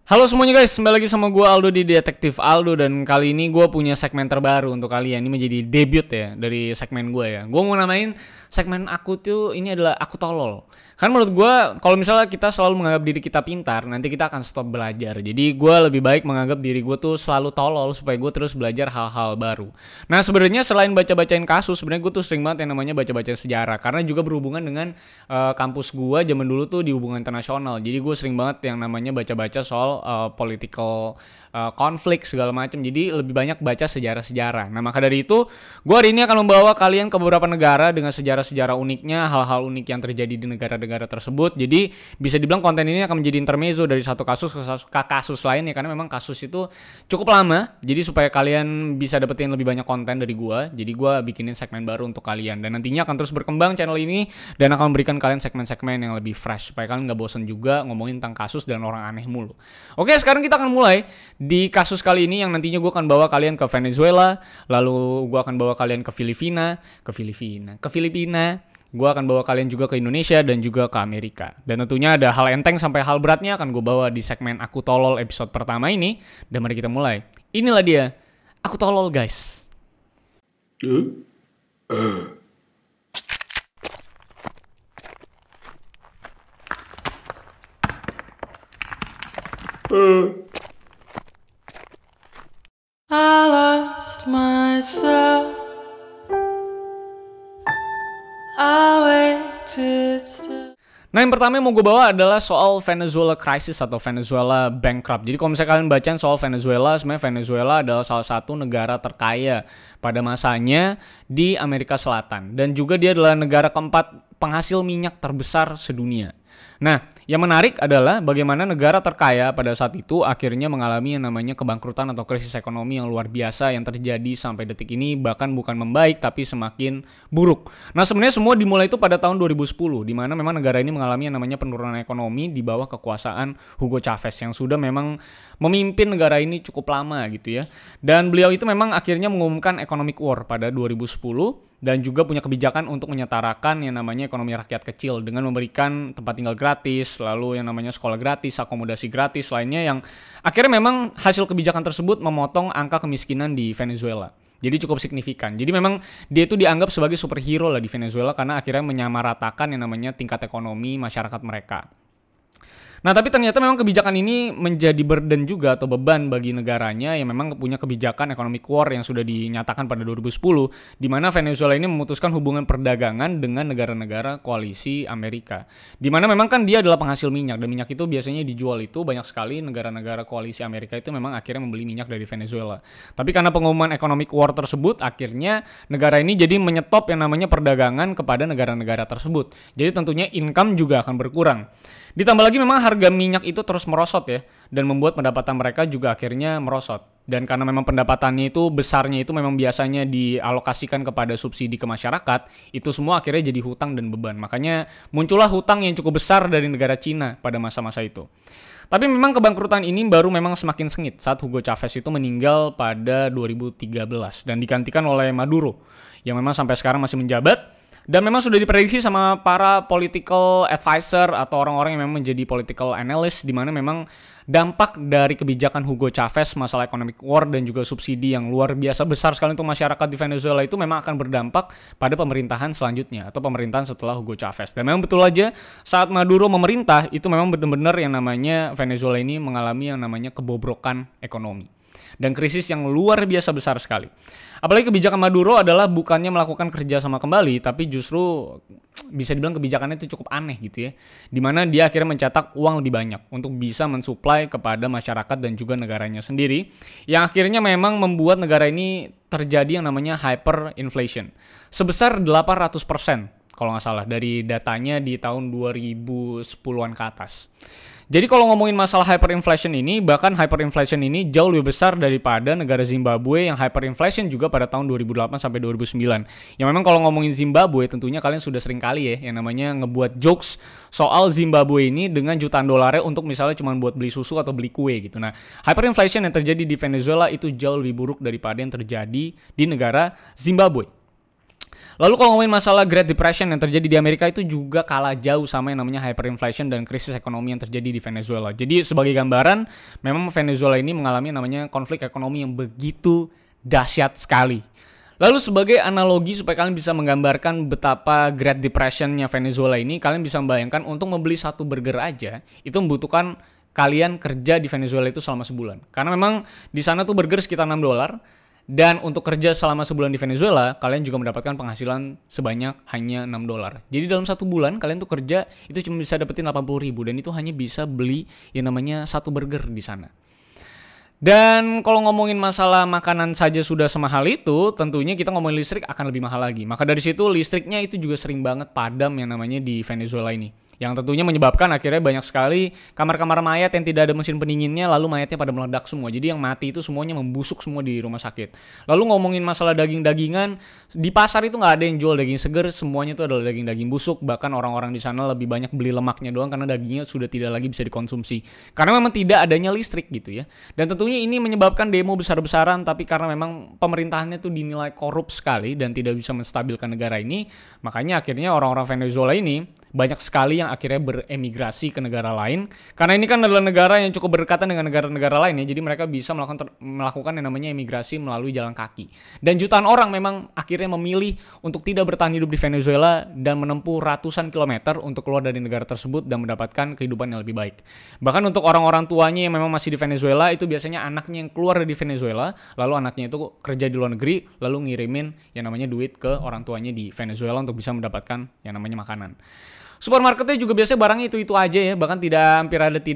Halo semuanya guys, kembali lagi sama gue Aldo di Detektif Aldo. Dan kali ini gue punya segmen terbaru untuk kalian. Ini menjadi debut ya dari segmen gue ya. Gue mau namain segmen aku tuh, ini adalah aku tolol. Kan menurut gue kalau misalnya kita selalu menganggap diri kita pintar, nanti kita akan stop belajar. Jadi gue lebih baik menganggap diri gue tuh selalu tolol supaya gue terus belajar hal-hal baru. Nah sebenarnya selain baca-bacain kasus, sebenarnya gue tuh sering banget yang namanya baca-baca sejarah. Karena juga berhubungan dengan kampus gue zaman dulu tuh di hubungan internasional. Jadi gue sering banget yang namanya baca-baca soal political konflik segala macam. Jadi lebih banyak baca sejarah-sejarah. Nah maka dari itu gue hari ini akan membawa kalian ke beberapa negara dengan sejarah-sejarah uniknya, hal-hal unik yang terjadi di negara-negara tersebut. Jadi bisa dibilang konten ini akan menjadi intermezzo dari satu kasus ke kasus lain ya, karena memang kasus itu cukup lama. Jadi supaya kalian bisa dapetin lebih banyak konten dari gue, jadi gue bikinin segmen baru untuk kalian. Dan nantinya akan terus berkembang channel ini dan akan memberikan kalian segmen-segmen yang lebih fresh supaya kalian gak bosen juga ngomongin tentang kasus dan orang aneh mulu. Oke, sekarang kita akan mulai di kasus kali ini yang nantinya gue akan bawa kalian ke Venezuela, lalu gue akan bawa kalian ke Filipina, gue akan bawa kalian juga ke Indonesia dan juga ke Amerika. Dan tentunya ada hal enteng sampai hal beratnya akan gue bawa di segmen Aku Tolol episode pertama ini. Dan mari kita mulai. Inilah dia, Aku Tolol guys. I lost myself. I waited still. Nah yang pertama yang mau gue bawa adalah soal Venezuela crisis atau Venezuela bankrupt. Jadi kalau misalnya kalian baca soal Venezuela, sebenarnya Venezuela adalah salah satu negara terkaya pada masanya di Amerika Selatan. Dan juga dia adalah negara keempat penghasil minyak terbesar sedunia. Nah, yang menarik adalah bagaimana negara terkaya pada saat itu akhirnya mengalami yang namanya kebangkrutan atau krisis ekonomi yang luar biasa yang terjadi sampai detik ini, bahkan bukan membaik tapi semakin buruk. Nah, sebenarnya semua dimulai itu pada tahun 2010, di mana memang negara ini mengalami yang namanya penurunan ekonomi di bawah kekuasaan Hugo Chavez yang sudah memang memimpin negara ini cukup lama gitu ya. Dan beliau itu memang akhirnya mengumumkan economic war pada 2010 dan juga punya kebijakan untuk menyetarakan yang namanya ekonomi rakyat kecil dengan memberikan tempat tinggal gratis, lalu yang namanya sekolah gratis, akomodasi gratis lainnya, yang akhirnya memang hasil kebijakan tersebut memotong angka kemiskinan di Venezuela. Jadi cukup signifikan. Jadi memang dia itu dianggap sebagai superhero lah di Venezuela karena akhirnya menyamaratakan yang namanya tingkat ekonomi masyarakat mereka. Nah tapi ternyata memang kebijakan ini menjadi burden juga atau beban bagi negaranya yang memang punya kebijakan economic war yang sudah dinyatakan pada 2010, di mana Venezuela ini memutuskan hubungan perdagangan dengan negara-negara koalisi Amerika. Di mana memang kan dia adalah penghasil minyak dan minyak itu biasanya dijual itu banyak sekali negara-negara koalisi Amerika itu memang akhirnya membeli minyak dari Venezuela. Tapi karena pengumuman economic war tersebut akhirnya negara ini jadi menyetop yang namanya perdagangan kepada negara-negara tersebut. Jadi tentunya income juga akan berkurang. Ditambah lagi memang harga minyak itu terus merosot ya, dan membuat pendapatan mereka juga akhirnya merosot. Dan karena memang pendapatannya itu besarnya itu memang biasanya dialokasikan kepada subsidi ke masyarakat, itu semua akhirnya jadi hutang dan beban. Makanya muncullah hutang yang cukup besar dari negara Cina pada masa-masa itu. Tapi memang kebangkrutan ini baru memang semakin sengit saat Hugo Chavez itu meninggal pada 2013 dan digantikan oleh Maduro yang memang sampai sekarang masih menjabat. Dan memang sudah diprediksi sama para political advisor atau orang-orang yang memang menjadi political analyst, di mana memang dampak dari kebijakan Hugo Chavez masalah economic war dan juga subsidi yang luar biasa besar sekali untuk masyarakat di Venezuela itu memang akan berdampak pada pemerintahan selanjutnya atau pemerintahan setelah Hugo Chavez. Dan memang betul aja saat Maduro memerintah itu memang benar-benar yang namanya Venezuela ini mengalami yang namanya kebobrokan ekonomi dan krisis yang luar biasa besar sekali. Apalagi kebijakan Maduro adalah bukannya melakukan kerja sama kembali, tapi justru bisa dibilang kebijakannya itu cukup aneh gitu ya. Dimana dia akhirnya mencetak uang lebih banyak untuk bisa mensuplai kepada masyarakat dan juga negaranya sendiri. Yang akhirnya memang membuat negara ini terjadi yang namanya hyperinflation. Sebesar 800% kalau nggak salah dari datanya di tahun 2010-an ke atas. Jadi kalau ngomongin masalah hyperinflation ini, bahkan hyperinflation ini jauh lebih besar daripada negara Zimbabwe yang hyperinflation juga pada tahun 2008 sampai 2009. Yang memang kalau ngomongin Zimbabwe tentunya kalian sudah sering kali ya yang namanya ngebuat jokes soal Zimbabwe ini dengan jutaan dolarnya untuk misalnya cuma buat beli susu atau beli kue gitu. Nah, hyperinflation yang terjadi di Venezuela itu jauh lebih buruk daripada yang terjadi di negara Zimbabwe. Lalu kalau ngomongin masalah Great Depression yang terjadi di Amerika itu juga kalah jauh sama yang namanya hyperinflation dan krisis ekonomi yang terjadi di Venezuela. Jadi sebagai gambaran, memang Venezuela ini mengalami yang namanya konflik ekonomi yang begitu dahsyat sekali. Lalu sebagai analogi supaya kalian bisa menggambarkan betapa Great Depression-nya Venezuela ini, kalian bisa membayangkan untuk membeli satu burger aja itu membutuhkan kalian kerja di Venezuela itu selama sebulan. Karena memang di sana tuh burger sekitar $6. Dan untuk kerja selama sebulan di Venezuela, kalian juga mendapatkan penghasilan sebanyak hanya $6. Jadi dalam satu bulan kalian tuh kerja itu cuma bisa dapetin 80.000 dan itu hanya bisa beli yang namanya satu burger di sana. Dan kalau ngomongin masalah makanan saja sudah semahal itu, tentunya kita ngomongin listrik akan lebih mahal lagi. Maka dari situ listriknya itu juga sering banget padam yang namanya di Venezuela ini. Yang tentunya menyebabkan akhirnya banyak sekali kamar-kamar mayat yang tidak ada mesin pendinginnya, lalu mayatnya pada meledak semua. Jadi yang mati itu semuanya membusuk semua di rumah sakit. Lalu ngomongin masalah daging-dagingan, di pasar itu nggak ada yang jual daging seger, semuanya itu adalah daging-daging busuk. Bahkan orang-orang di sana lebih banyak beli lemaknya doang karena dagingnya sudah tidak lagi bisa dikonsumsi. Karena memang tidak adanya listrik gitu ya. Dan tentunya ini menyebabkan demo besar-besaran, tapi karena memang pemerintahannya tuh dinilai korup sekali dan tidak bisa menstabilkan negara ini, makanya akhirnya orang-orang Venezuela ini banyak sekali yang akhirnya beremigrasi ke negara lain. Karena ini kan adalah negara yang cukup berdekatan dengan negara-negara lain ya. Jadi mereka bisa melakukan yang namanya emigrasi melalui jalan kaki. Dan jutaan orang memang akhirnya memilih untuk tidak bertahan hidup di Venezuela dan menempuh ratusan kilometer untuk keluar dari negara tersebut dan mendapatkan kehidupan yang lebih baik. Bahkan untuk orang-orang tuanya yang memang masih di Venezuela, itu biasanya anaknya yang keluar dari Venezuela, lalu anaknya itu kerja di luar negeri, lalu ngirimin yang namanya duit ke orang tuanya di Venezuela untuk bisa mendapatkan yang namanya makanan. Supermarketnya juga biasanya barang itu aja ya, bahkan tidak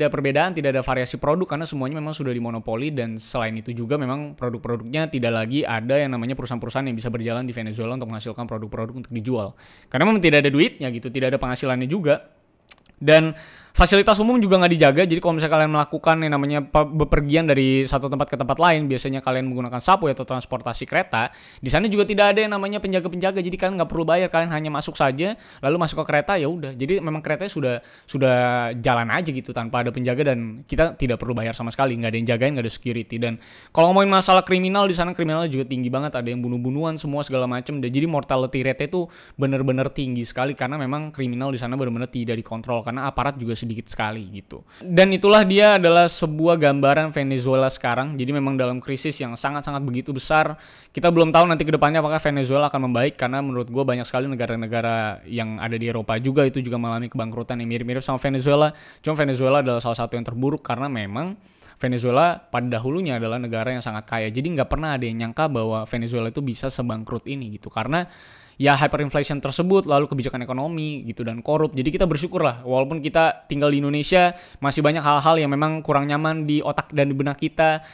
perbedaan, tidak ada variasi produk karena semuanya memang sudah dimonopoli. Dan selain itu juga memang produk-produknya tidak lagi ada yang namanya perusahaan-perusahaan yang bisa berjalan di Venezuela untuk menghasilkan produk-produk untuk dijual. Karena memang tidak ada duitnya gitu, tidak ada penghasilannya juga. Dan fasilitas umum juga nggak dijaga. Jadi kalau misalnya kalian melakukan yang namanya bepergian dari satu tempat ke tempat lain, biasanya kalian menggunakan subway atau transportasi kereta, di sana juga tidak ada yang namanya penjaga-penjaga. Jadi kalian nggak perlu bayar, kalian hanya masuk saja, lalu masuk ke kereta ya udah. Jadi memang keretanya sudah jalan aja gitu tanpa ada penjaga dan kita tidak perlu bayar sama sekali, nggak ada yang jagain, nggak ada security. Dan kalau ngomongin masalah kriminal, di sana kriminalnya juga tinggi banget, ada yang bunuh-bunuhan semua segala macam. Dan jadi mortality rate itu benar-benar tinggi sekali karena memang kriminal di sana benar-benar tidak dikontrol karena aparat juga sedikit sekali gitu. Dan itulah dia adalah sebuah gambaran Venezuela sekarang. Jadi memang dalam krisis yang sangat-sangat begitu besar. Kita belum tahu nanti ke depannya apakah Venezuela akan membaik karena menurut gue banyak sekali negara-negara yang ada di Eropa juga itu juga mengalami kebangkrutan yang mirip-mirip sama Venezuela. Cuma Venezuela adalah salah satu yang terburuk karena memang Venezuela pada dahulunya adalah negara yang sangat kaya. Jadi nggak pernah ada yang nyangka bahwa Venezuela itu bisa sebangkrut ini gitu. Karena ya hyperinflation tersebut, lalu kebijakan ekonomi gitu dan korup. Jadi kita bersyukur lah, walaupun kita tinggal di Indonesia, masih banyak hal-hal yang memang kurang nyaman di otak dan di benak kita.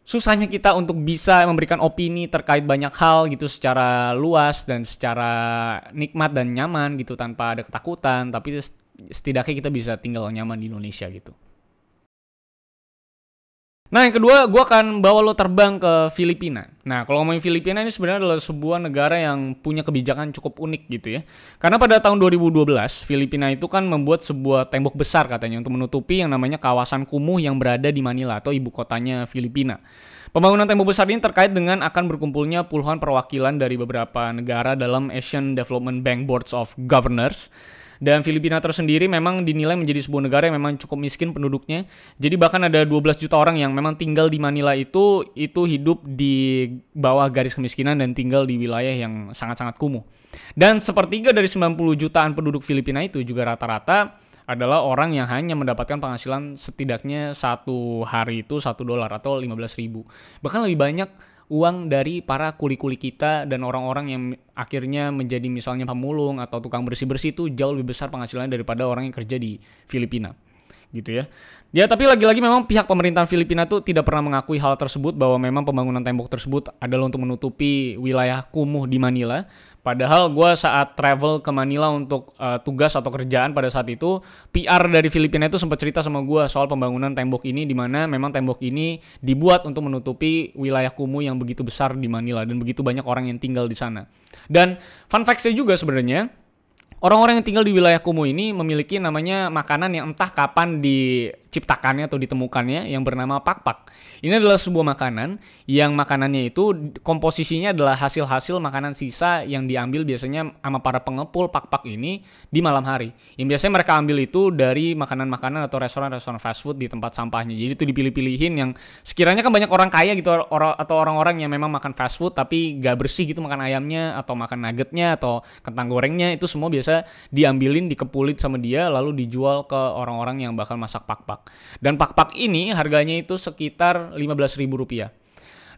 Susahnya kita untuk bisa memberikan opini terkait banyak hal gitu secara luas dan secara nikmat dan nyaman gitu tanpa ada ketakutan. Tapi setidaknya kita bisa tinggal nyaman di Indonesia gitu. Nah yang kedua, gue akan bawa lo terbang ke Filipina. Nah kalau ngomongin Filipina ini sebenarnya adalah sebuah negara yang punya kebijakan cukup unik gitu ya. Karena pada tahun 2012, Filipina itu kan membuat sebuah tembok besar katanya untuk menutupi yang namanya kawasan kumuh yang berada di Manila atau ibu kotanya Filipina. Pembangunan tembok besar ini terkait dengan akan berkumpulnya puluhan perwakilan dari beberapa negara dalam Asian Development Bank Boards of Governors. Dan Filipina tersendiri memang dinilai menjadi sebuah negara yang memang cukup miskin penduduknya. Jadi bahkan ada 12 juta orang yang memang tinggal di Manila itu hidup di bawah garis kemiskinan dan tinggal di wilayah yang sangat-sangat kumuh. Dan sepertiga dari 90 jutaan penduduk Filipina itu juga rata-rata adalah orang yang hanya mendapatkan penghasilan setidaknya satu hari itu $1 atau 15.000. Bahkan lebih banyak uang dari para kuli-kuli kita dan orang-orang yang akhirnya menjadi misalnya pemulung atau tukang bersih-bersih itu jauh lebih besar penghasilannya daripada orang yang kerja di Filipina gitu ya. Ya tapi lagi-lagi memang pihak pemerintahan Filipina tuh tidak pernah mengakui hal tersebut bahwa memang pembangunan tembok tersebut adalah untuk menutupi wilayah kumuh di Manila. Padahal gue saat travel ke Manila untuk tugas atau kerjaan pada saat itu, PR dari Filipina itu sempat cerita sama gue soal pembangunan tembok ini, di mana memang tembok ini dibuat untuk menutupi wilayah kumuh yang begitu besar di Manila dan begitu banyak orang yang tinggal di sana. Dan fun fact-nya juga sebenarnya, orang-orang yang tinggal di wilayah kumuh ini memiliki namanya makanan yang entah kapan diciptakannya atau ditemukannya yang bernama pakpak. Ini adalah sebuah makanan yang makanannya itu komposisinya adalah hasil-hasil makanan sisa yang diambil biasanya sama para pengepul pakpak ini di malam hari. Yang biasanya mereka ambil itu dari makanan-makanan atau restoran-restoran fast food di tempat sampahnya. Jadi itu dipilih-pilihin yang sekiranya kan banyak orang kaya gitu atau orang-orang yang memang makan fast food tapi gak bersih gitu makan ayamnya atau makan nuggetnya atau kentang gorengnya, itu semua biasa diambilin, dikepulit sama dia lalu dijual ke orang-orang yang bakal masak pakpak. Dan pakpak ini harganya itu sekitar Rp15.000.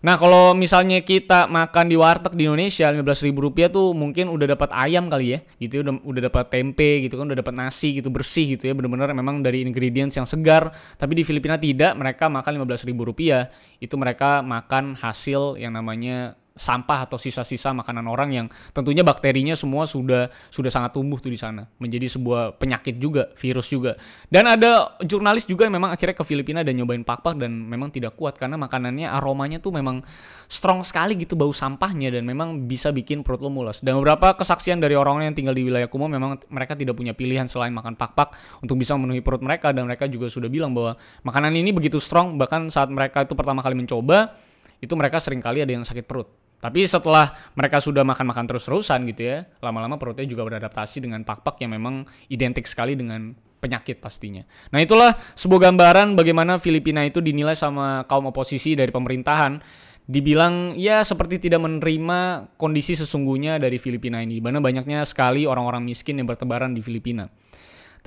Nah kalau misalnya kita makan di warteg di Indonesia Rp15.000 tuh mungkin udah dapat ayam kali ya, gitu ya, udah dapat tempe gitu kan, udah dapat nasi gitu bersih gitu ya, bener-bener memang dari ingredients yang segar. Tapi di Filipina tidak, mereka makan Rp15.000 itu mereka makan hasil yang namanya sampah atau sisa-sisa makanan orang yang tentunya bakterinya semua sudah sangat tumbuh tuh di sana, menjadi sebuah penyakit juga, virus juga. Dan ada jurnalis juga yang memang akhirnya ke Filipina dan nyobain pakpak dan memang tidak kuat karena makanannya aromanya tuh memang strong sekali gitu bau sampahnya dan memang bisa bikin perut lo mules. Dan beberapa kesaksian dari orang-orang yang tinggal di wilayah kumuh memang mereka tidak punya pilihan selain makan pakpak untuk bisa memenuhi perut mereka, dan mereka juga sudah bilang bahwa makanan ini begitu strong, bahkan saat mereka itu pertama kali mencoba itu mereka sering kali ada yang sakit perut. Tapi setelah mereka sudah makan-makan terus-terusan gitu ya, lama-lama perutnya juga beradaptasi dengan pakpak yang memang identik sekali dengan penyakit pastinya. Nah itulah sebuah gambaran bagaimana Filipina itu dinilai sama kaum oposisi dari pemerintahan. Dibilang ya seperti tidak menerima kondisi sesungguhnya dari Filipina ini, di mana banyaknya sekali orang-orang miskin yang bertebaran di Filipina.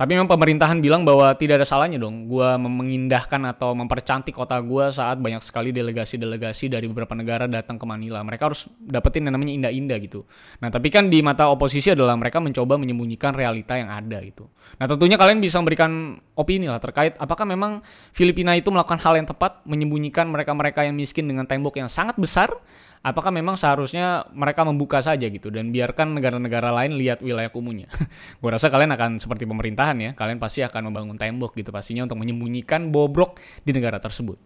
Tapi memang pemerintahan bilang bahwa tidak ada salahnya dong gua mengindahkan atau mempercantik kota gua saat banyak sekali delegasi-delegasi dari beberapa negara datang ke Manila. Mereka harus dapetin yang namanya indah-indah gitu. Nah tapi kan di mata oposisi adalah mereka mencoba menyembunyikan realita yang ada gitu. Nah tentunya kalian bisa memberikan opini lah terkait apakah memang Filipina itu melakukan hal yang tepat, menyembunyikan mereka-mereka yang miskin dengan tembok yang sangat besar. Apakah memang seharusnya mereka membuka saja gitu dan biarkan negara-negara lain lihat wilayah kumuhnya? Gue rasa kalian akan seperti pemerintahan ya, kalian pasti akan membangun tembok gitu pastinya untuk menyembunyikan bobrok di negara tersebut.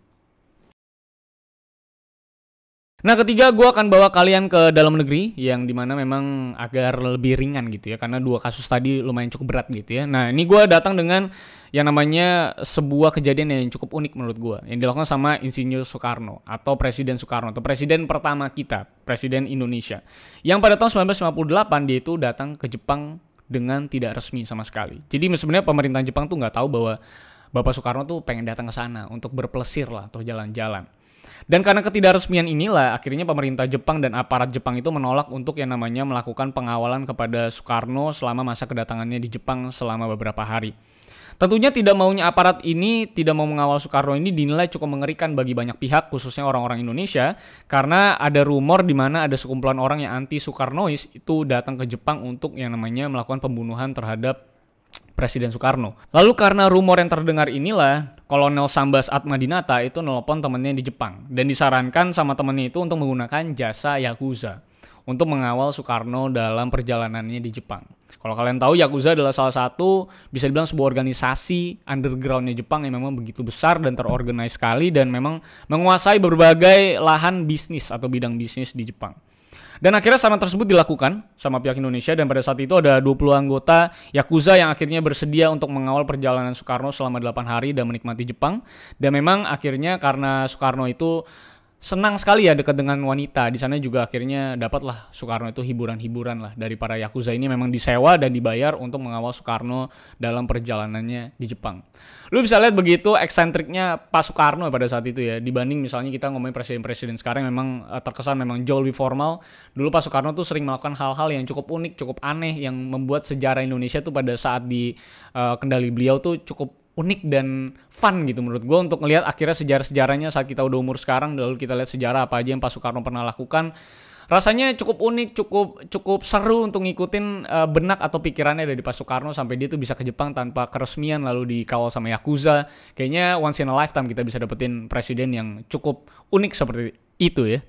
Nah ketiga gue akan bawa kalian ke dalam negeri yang dimana memang agar lebih ringan gitu ya, karena dua kasus tadi lumayan cukup berat gitu ya. Nah ini gue datang dengan yang namanya sebuah kejadian yang cukup unik menurut gue, yang dilakukan sama Insinyur Soekarno atau Presiden Soekarno atau presiden pertama kita, Presiden Indonesia, yang pada tahun 1958 dia itu datang ke Jepang dengan tidak resmi sama sekali. Jadi sebenarnya pemerintahan Jepang tuh nggak tahu bahwa Bapak Soekarno tuh pengen datang ke sana untuk berplesir lah atau jalan-jalan. Dan karena ketidakresmian inilah akhirnya pemerintah Jepang dan aparat Jepang itu menolak untuk yang namanya melakukan pengawalan kepada Soekarno selama masa kedatangannya di Jepang selama beberapa hari. Tentunya tidak maunya aparat ini tidak mau mengawal Soekarno ini dinilai cukup mengerikan bagi banyak pihak, khususnya orang-orang Indonesia, karena ada rumor di mana ada sekumpulan orang yang anti Soekarnois itu datang ke Jepang untuk yang namanya melakukan pembunuhan terhadap Presiden Soekarno. Lalu karena rumor yang terdengar inilah, Kolonel Sambas Atmadinata itu nelpon temennya di Jepang dan disarankan sama temennya itu untuk menggunakan jasa Yakuza untuk mengawal Soekarno dalam perjalanannya di Jepang. Kalau kalian tahu, Yakuza adalah salah satu bisa dibilang sebuah organisasi undergroundnya Jepang yang memang begitu besar dan terorganize sekali dan memang menguasai berbagai lahan bisnis atau bidang bisnis di Jepang. Dan akhirnya saran tersebut dilakukan sama pihak Indonesia dan pada saat itu ada 20 anggota Yakuza yang akhirnya bersedia untuk mengawal perjalanan Soekarno selama 8 hari dan menikmati Jepang. Dan memang akhirnya karena Soekarno itu senang sekali ya dekat dengan wanita, di sana juga akhirnya dapatlah Soekarno itu hiburan-hiburan lah dari para Yakuza ini, memang disewa dan dibayar untuk mengawal Soekarno dalam perjalanannya di Jepang. Lu bisa lihat begitu eksentriknya Pak Soekarno pada saat itu ya, dibanding misalnya kita ngomongin presiden-presiden sekarang yang memang terkesan memang jauh lebih formal. Dulu Pak Soekarno tuh sering melakukan hal-hal yang cukup unik, cukup aneh yang membuat sejarah Indonesia tuh pada saat di kendali beliau tuh cukup unik dan fun gitu menurut gue untuk ngelihat akhirnya sejarah-sejarahnya saat kita udah umur sekarang, lalu kita lihat sejarah apa aja yang Pak Soekarno pernah lakukan. Rasanya cukup unik, cukup seru untuk ngikutin benak atau pikirannya dari Pak Soekarno sampai dia tuh bisa ke Jepang tanpa keresmian lalu dikawal sama Yakuza. Kayaknya once in a lifetime kita bisa dapetin presiden yang cukup unik seperti itu ya.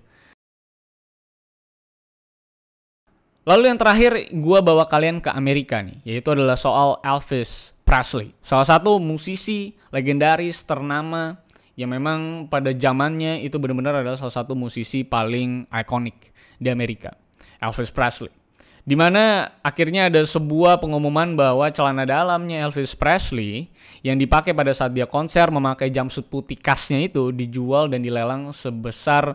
Lalu yang terakhir gue bawa kalian ke Amerika nih, yaitu adalah soal Elvis Presley, salah satu musisi legendaris ternama yang memang pada zamannya itu benar-benar adalah salah satu musisi paling ikonik di Amerika, Elvis Presley. Dimana akhirnya ada sebuah pengumuman bahwa celana dalamnya Elvis Presley yang dipakai pada saat dia konser memakai jumpsuit putih khasnya itu dijual dan dilelang sebesar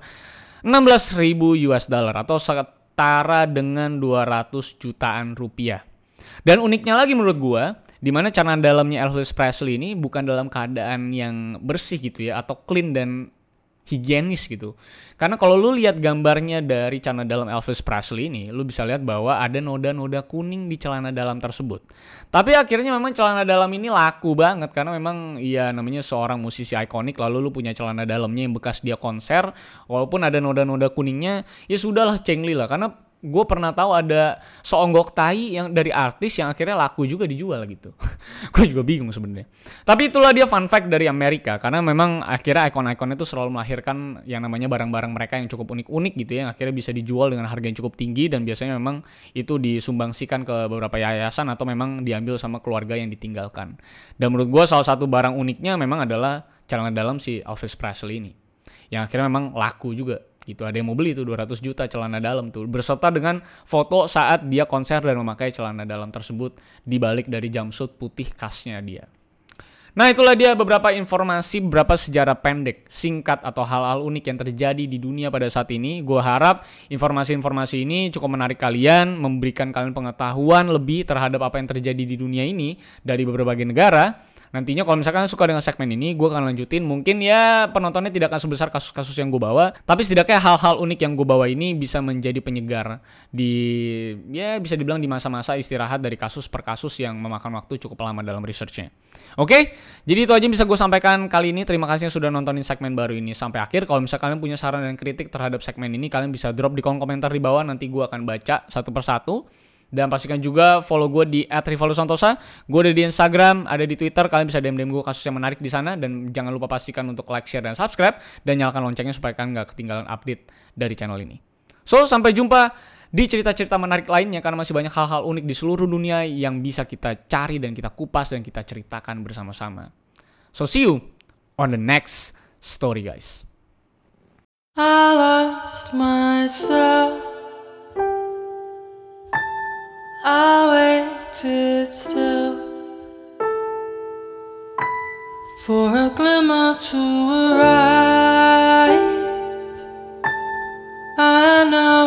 16.000 US dollar atau setara dengan 200 jutaan rupiah. Dan uniknya lagi menurut gua, di mana celana dalamnya Elvis Presley ini bukan dalam keadaan yang bersih gitu ya, atau clean dan higienis gitu. Karena kalau lu lihat gambarnya dari celana dalam Elvis Presley ini, lu bisa lihat bahwa ada noda-noda kuning di celana dalam tersebut. Tapi akhirnya memang celana dalam ini laku banget karena memang ya namanya seorang musisi ikonik, lalu lu punya celana dalamnya yang bekas dia konser, walaupun ada noda-noda kuningnya, ya sudahlah cengli lah. Karena gue pernah tahu ada seonggok tai yang dari artis yang akhirnya laku juga dijual gitu. Gue juga bingung sebenarnya. Tapi itulah dia fun fact dari Amerika, karena memang akhirnya ikon-ikon itu selalu melahirkan yang namanya barang-barang mereka yang cukup unik-unik gitu ya, yang akhirnya bisa dijual dengan harga yang cukup tinggi dan biasanya memang itu disumbangsikan ke beberapa yayasan atau memang diambil sama keluarga yang ditinggalkan. Dan menurut gue salah satu barang uniknya memang adalah celana dalam si Elvis Presley ini, yang akhirnya memang laku juga. Gitu, ada yang mau beli tuh 200 juta celana dalam tuh berserta dengan foto saat dia konser dan memakai celana dalam tersebut dibalik dari jumpsuit putih khasnya dia. Nah, itulah dia beberapa informasi, beberapa sejarah pendek, singkat atau hal-hal unik yang terjadi di dunia pada saat ini. Gue harap informasi-informasi ini cukup menarik kalian, memberikan kalian pengetahuan lebih terhadap apa yang terjadi di dunia ini dari berbagai negara. Nantinya kalau misalkan suka dengan segmen ini, gue akan lanjutin. Mungkin ya penontonnya tidak akan sebesar kasus-kasus yang gue bawa, tapi setidaknya hal-hal unik yang gue bawa ini bisa menjadi penyegar di, ya bisa dibilang di masa-masa istirahat dari kasus per kasus yang memakan waktu cukup lama dalam researchnya. Oke, jadi itu aja yang bisa gue sampaikan kali ini. Terima kasih yang sudah nontonin segmen baru ini sampai akhir. Kalau misalkan kalian punya saran dan kritik terhadap segmen ini, kalian bisa drop di kolom komentar di bawah. Nanti gue akan baca satu persatu. Dan pastikan juga follow gue di @rivalusantosa. Gue ada di Instagram, ada di Twitter. Kalian bisa DM gue kasus yang menarik di sana. Dan jangan lupa pastikan untuk like, share, dan subscribe. Dan nyalakan loncengnya supaya kalian gak ketinggalan update dari channel ini. So, sampai jumpa di cerita-cerita menarik lainnya. Karena masih banyak hal-hal unik di seluruh dunia yang bisa kita cari dan kita kupas dan kita ceritakan bersama-sama. So, see you on the next story, guys. I lost myself. I waited still for a glimmer to arrive. I know